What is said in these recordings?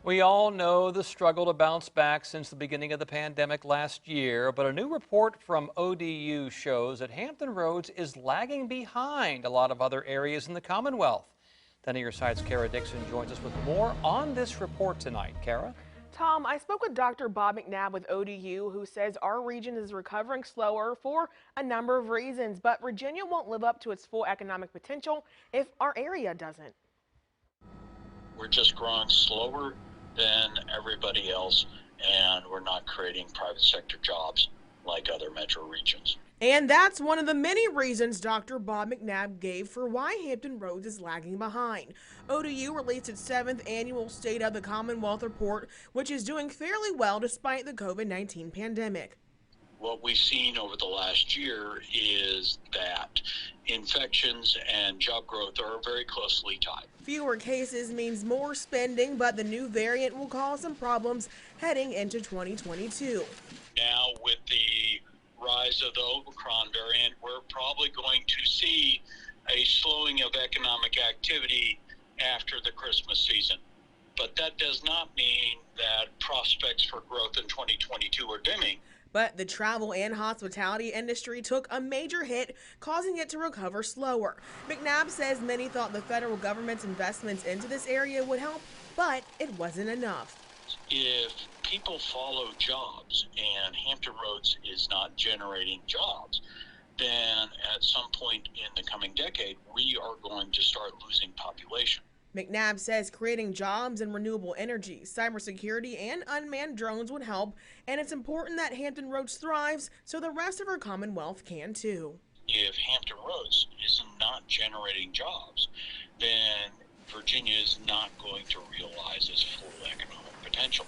We all know the struggle to bounce back since the beginning of the pandemic last year, but a new report from ODU shows that Hampton Roads is lagging behind a lot of other areas in the Commonwealth. 10 of your side's Kara Dixon joins us with more on this report tonight. Kara? Tom, I spoke with Dr. Bob McNabb with ODU, who says our region is recovering slower for a number of reasons, but Virginia won't live up to its full economic potential if our area doesn't. We're just growing slower than everybody else, and we're not creating private sector jobs like other metro regions. And that's one of the many reasons Dr. Bob McNabb gave for why Hampton Roads is lagging behind. ODU released its 7th annual State of the Commonwealth report, which is doing fairly well despite the COVID-19 pandemic. What we've seen over the last year is that infections and job growth are very closely tied. Fewer cases means more spending, but the new variant will cause some problems heading into 2022. Now, with the rise of the Omicron variant, we're probably going to see a slowing of economic activity after the Christmas season. But that does not mean that prospects for growth in 2022 are dimming. But the travel and hospitality industry took a major hit, causing it to recover slower. McNabb says many thought the federal government's investments into this area would help, but it wasn't enough. If people follow jobs and Hampton Roads is not generating jobs, then at some point in the coming decade, we are going to start losing population. McNabb says creating jobs in renewable energy, cybersecurity, and unmanned drones would help, and it's important that Hampton Roads thrives so the rest of our Commonwealth can too. If Hampton Roads is not generating jobs, then Virginia is not going to realize its full economic potential.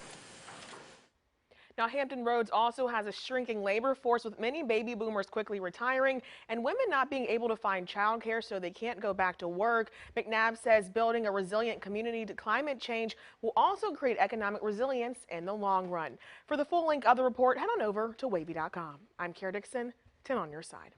Now, Hampton Roads also has a shrinking labor force, with many baby boomers quickly retiring and women not being able to find childcare so they can't go back to work. McNabb says building a resilient community to climate change will also create economic resilience in the long run. For the full link of the report, head on over to WAVY.com. I'm Kara Dixon, 10 on your side.